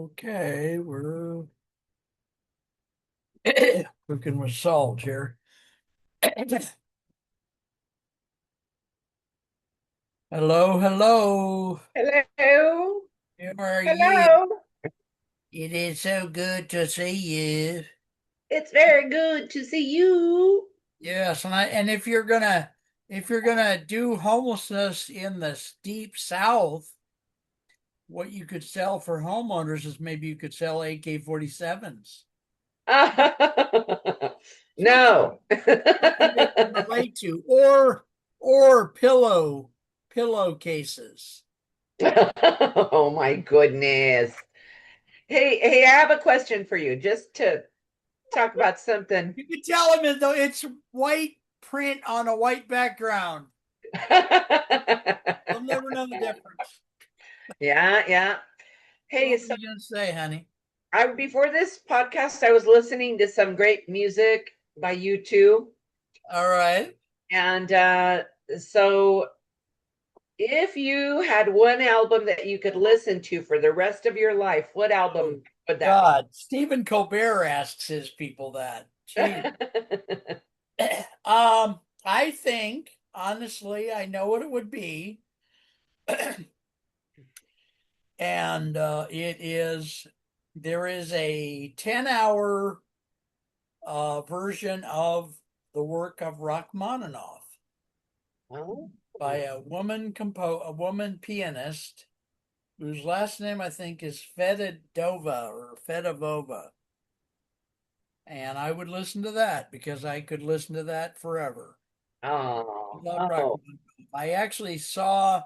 Okay, we're cooking with salt here. Hello, hello. Hello. How are you? Hello. It is so good to see you. It's very good to see you. Yes, and if you're gonna do homelessness in the deep South, what you could sell for homeowners is maybe you could sell AK-47s. Something No. something they can relate to, or pillowcases. Oh my goodness. Hey, I have a question for you just to talk about something. You can tell them though it's white print on a white background. They'll never know the difference. Yeah, yeah. Hey, What were so you gonna say, honey? I before this podcast I was listening to some great music by U2 All right. and so if you had one album that you could listen to for the rest of your life, what Oh album would that be? God, Stephen Colbert asks his people that. Gee. I think honestly, I know what it would be, and there is a 10-hour version of the work of Rachmaninoff Oh, by a woman pianist whose last name I think is Fedodova or Fedovova. And I would listen to that because I could listen to that forever. I oh, love oh, Rachmaninoff. I actually saw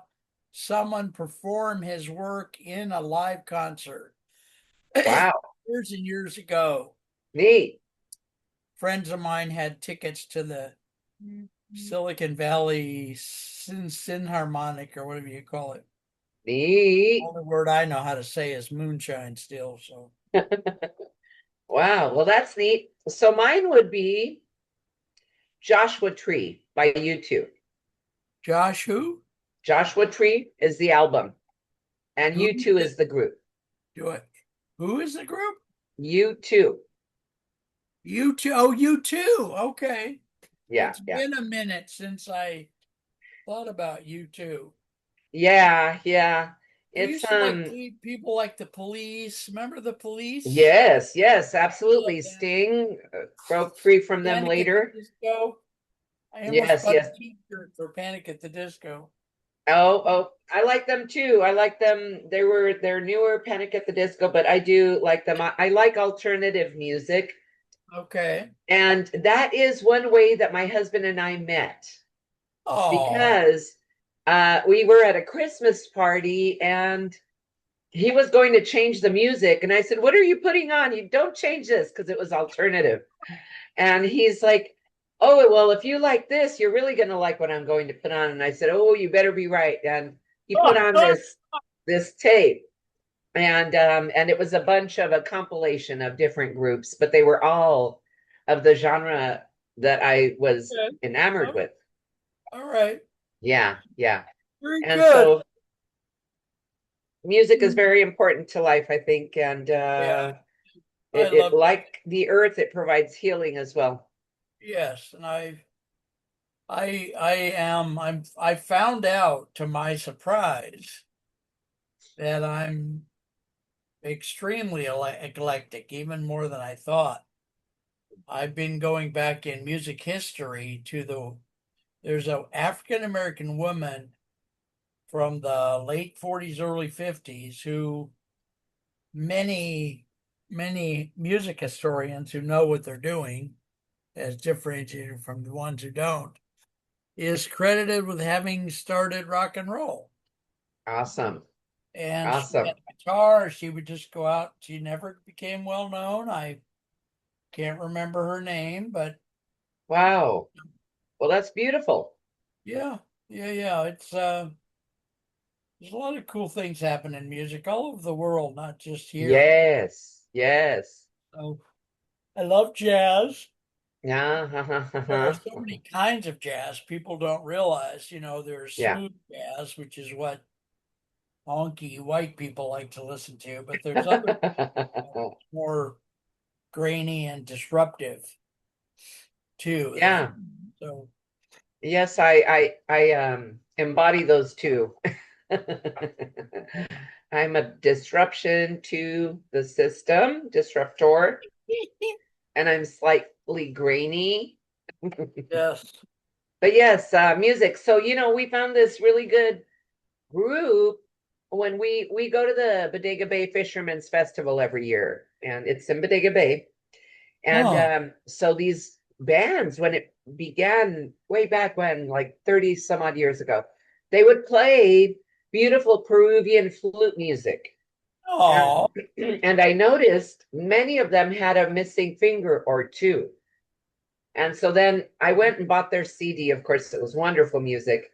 someone perform his work in a live concert wow, years and years ago. neat, Friends of mine had tickets to the Silicon Valley Sinharmonic or whatever you call it. neat. Only word I know how to say is moonshine still. So Wow, well, that's neat. So mine would be Joshua Tree by U2. Josh, who? Joshua Tree is the album, and Who U2 did is the group. do it? Who is the group? U2. You too. Oh, you too. Okay. Yeah, It's yeah. been a minute since I thought about you too. Yeah, yeah. I It's used to like people like the Police. Remember the Police? yes, yes, I love absolutely. them. Sting broke free from them Panic at the later. Disco. I almost Yes, bought a yes. T-shirt for Panic at the Disco. Oh, oh, I like them too. I like them. They're newer Panic at the Disco, but I do like them. I like alternative music. Okay. And that is one way that my husband and I met Oh, because we were at a Christmas party and he was going to change the music. And I said, "What are you putting on? You don't change this," because it was alternative. And he's like, "Oh, well, if you like this, you're really going to like what I'm going to put on." And I said, "Oh, you better be right." And he put on this tape, and it was a bunch of a compilation of different groups, but they were all of the genre that I was okay. enamored Oh, with. all right. Yeah, yeah. Very And good. so music is very important to life, I think, and Yeah, I it love music. like the earth, it provides healing as well. Yes, and I found out to my surprise that I'm extremely eclectic, even more than I thought. I've been going back in music history to there's a African American woman from the late 40s, early 50s who many music historians who know what they're doing, as differentiated from the ones who don't, is credited with having started rock and roll. Awesome. And she Awesome. had a guitar. She would just go out. She never became well known. I can't remember her name, but Wow. Well, that's beautiful. yeah, yeah. There's a lot of cool things happen in music all over the world, not just here. Yes. Yes. So I love jazz. Yeah. There are so many kinds of jazz people don't realize. There's Yeah. smooth jazz, which is what honky white people like to listen to, but there's other more grainy and disruptive too. Yeah. So Yes, I embody those two. I'm a disruption to the system, disruptor, and I'm slightly grainy. yes. But yes, music. So, we found this really good group when we go to the Bodega Bay Fishermen's Festival every year, and it's in Bodega Bay. And Oh, so these bands, when it began way back when, like 30 some odd years ago, they would play beautiful Peruvian flute music. oh, And, and I noticed many of them had a missing finger or two. And so then I went and bought their CD. Of course, it was wonderful music.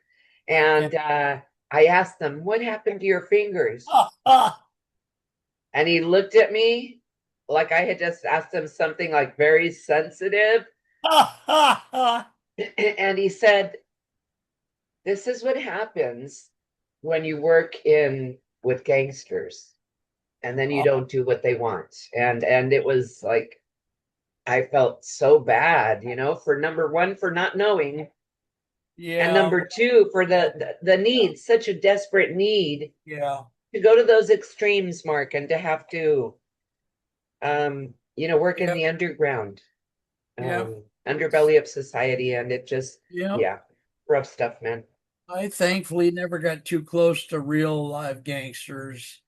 okay. And I asked them, "What happened to your fingers?" Ah, ah, And he looked at me like I had just asked him something like very sensitive. ah, ah, ah. And he said, "This is what happens when you work in with gangsters and then you Oh, don't do what they want." And it was like I felt so bad, for number one, for not knowing, and yeah, number two, for yeah, the need, such a desperate need yeah, to go to those extremes, Mark, and to have to work in yeah, the underground, yeah, underbelly of society. And it just, yeah. yeah, rough stuff, man. I thankfully never got too close to real live gangsters.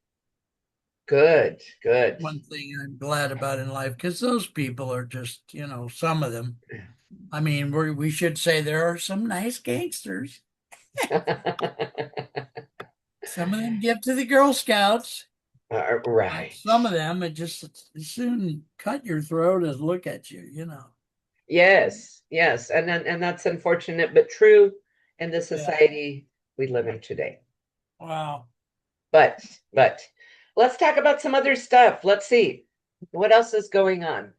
Good, good. One thing I'm glad about in life, because those people are just, some of them. I mean, we should say there are some nice gangsters. Some of them give to the Girl Scouts. Right. Some of them, it just as soon cut your throat as look at you. Yes, yes. And that's unfortunate, but true in the Yeah. society we live in today. Wow. But let's talk about some other stuff. Let's see. What else is going on?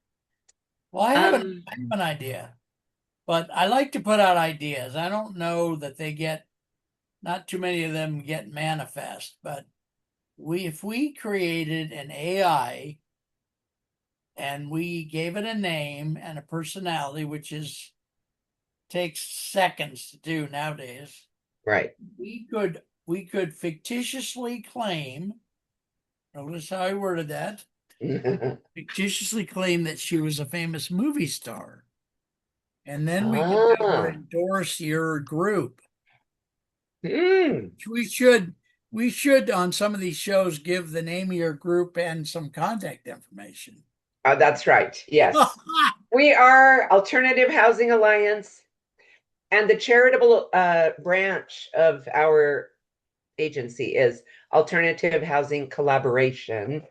Well, Um, I have an idea, but I like to put out ideas. I don't know that they get, not too many of them get manifest, but if we created an AI and we gave it a name and a personality, which is takes seconds to do nowadays, right. we could fictitiously claim, notice how I worded that, fictitiously claim that she was a famous movie star. And then we could have her Ah, endorse your group. mm. We should on some of these shows give the name of your group and some contact information. That's right. Yes. We are Alternative Housing Alliance, and the charitable branch of our agency is Alternative Housing Collaboration.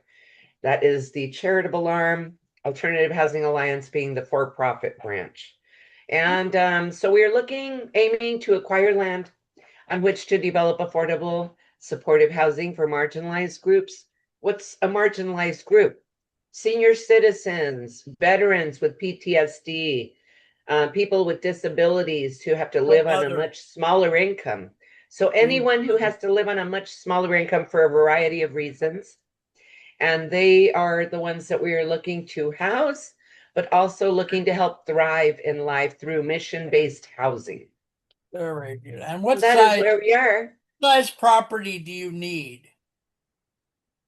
That is the charitable arm, Alternative Housing Alliance being the for profit branch. And so we are aiming to acquire land on which to develop affordable, supportive housing for marginalized groups. What's a marginalized group? Senior citizens, veterans with PTSD, people with disabilities who have to So live on a other, much smaller income. So, anyone who has to live on a much smaller income for a variety of reasons. And they are the ones that we are looking to house, but also looking to help thrive in life through mission based housing. very good. And And that is where we are. size property do you need?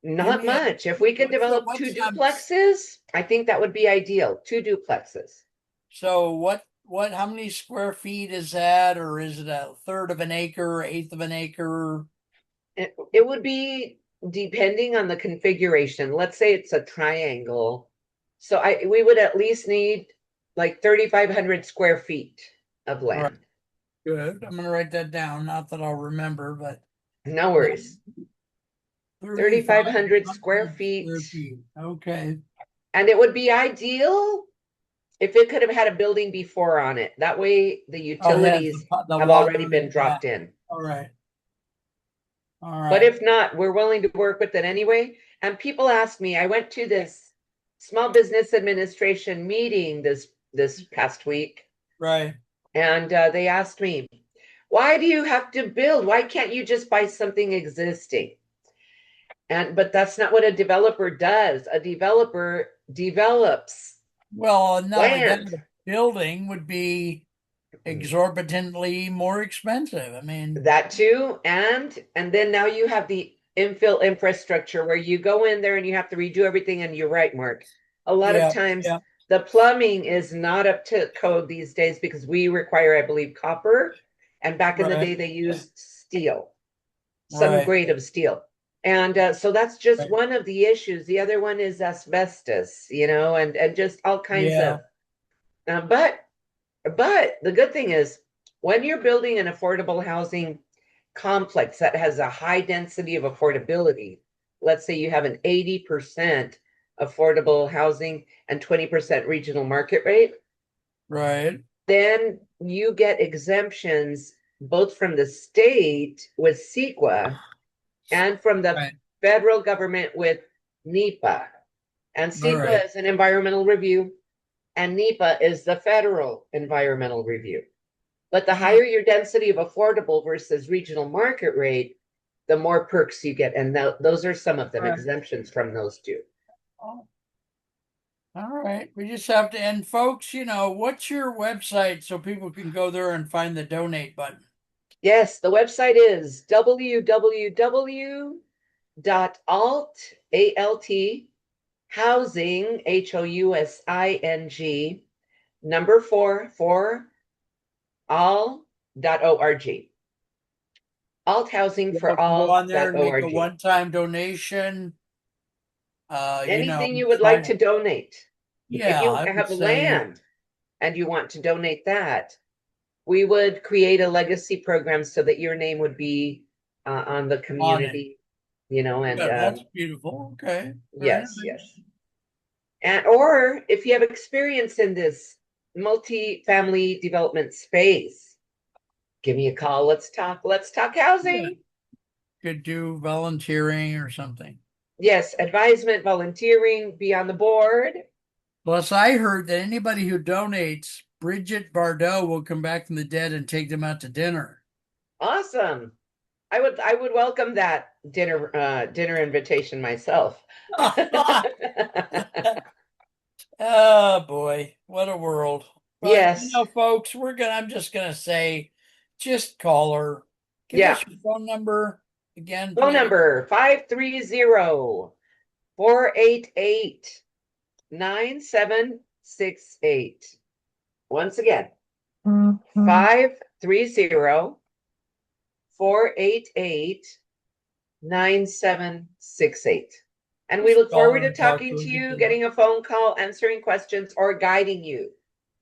Give Not me a much. If we could develop two duplexes, I think that would be ideal. Two duplexes. so what how many square feet is that, or is it a third of an acre, eighth of an acre? It would be depending on the configuration. Let's say it's a triangle. So we would at least need like 3,500 square feet of All right, land. good. I'm gonna write that down. Not that I'll remember, but No worries. 3,500 square 3,500 feet. square feet. Okay. And it would be ideal if it could have had a building before on it. That way the Oh, it has utilities the have water already in been it. Yeah. dropped in. All right. All But right. if not, we're willing to work with it anyway. And people ask me, I went to this small business administration meeting this past week, Right. and they asked me, why do you have to build? Why can't you just buy something existing? But that's not what a developer does. A developer develops Well, not only that, land. a building would be exorbitantly more expensive. I mean, That too, and then now you have the infill infrastructure where you go in there and you have to redo everything. And you're right, Mark. A lot of yeah, times yeah, the plumbing is not up to code these days because we require, I believe, copper. And back in the right, day, they used steel, some right, grade of steel. And so that's just right. one of the issues. The other one is asbestos, and just all kinds Yeah, of. Uh, but but the good thing is, when you're building an affordable housing complex that has a high density of affordability, let's say you have an 80% affordable housing and 20% regional market rate, right, then you get exemptions both from the state with CEQA and from the right. federal government with NEPA. And All right. CEQA is an environmental review, and NEPA is the federal environmental review. But the Oh, higher your density of affordable versus regional market rate, the more perks you get. And those are some of them, right. exemptions from those two. Oh, all right. We just have to end, folks. What's your website so people can go there and find the donate button? Yes, the website is www.alt housing, HOUSING, number four, all.org. Alt housing People for can go on there and make a all.org. one-time donation. Anything you would like Try to, to donate. If yeah, you I would have say land and you want to donate that, we would create a legacy program so that your name would be on the on it. community, and Yeah, that's beautiful. Okay, very yes, nice. yes. And or if you have experience in this multi-family development space, give me a call. Let's talk. Let's talk Yeah, housing. could do volunteering or something. Yes, advisement, volunteering, be on the board. Plus, I heard that anybody who donates, Bridget Bardot will come back from the dead and take them out to dinner. Awesome. I would welcome that dinner invitation myself. Oh boy, what a world. But Yes. folks, I'm just gonna say, just call her. Give Yeah. us your phone number again, Phone please. number 530-488-9768. Once again, 530-488-9768. And we Just look call forward her to and talk talking to her, to get you, to know. getting a phone call, answering questions, or guiding you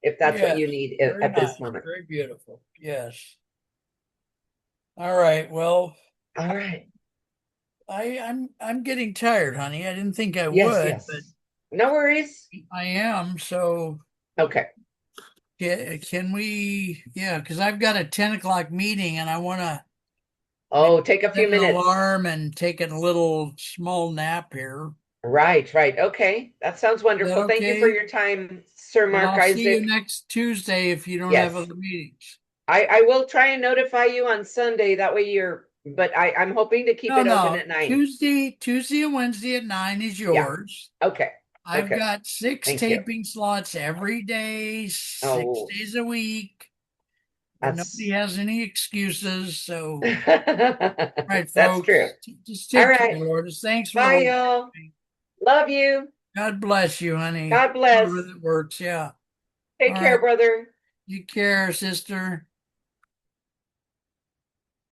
if that's what Yes, you need very at this nice, moment. very beautiful. Yes. All right. Well, All right. I'm getting tired, honey. I didn't think I Yes, would, but yes. No worries. I am. So Okay. can we? Yeah, because I've got a 10 o'clock meeting, and I want to maybe Oh, take a set few an minutes. alarm and take a little small nap here. Right, right. Okay. That sounds Is that wonderful. Thank you for okay? your time, Sir And Mark I'll see you Isaac. next Tuesday if you don't have Yes. other meetings. I will try and notify you on Sunday. That way but I'm hoping to keep No, it open no. at 9. Tuesday and Wednesday at 9 is Yeah. yours. Okay. I've Okay. got six Thank you. taping slots every day, six Oh, days a week, and nobody that's has any excuses. So, all right, that's true. folks, just All take care, right. Lourdes. Thanks for Bye, holding y'all. me. Love you. God bless you, honey. God However bless. that works. Yeah. Take All care, right. brother. You care, sister.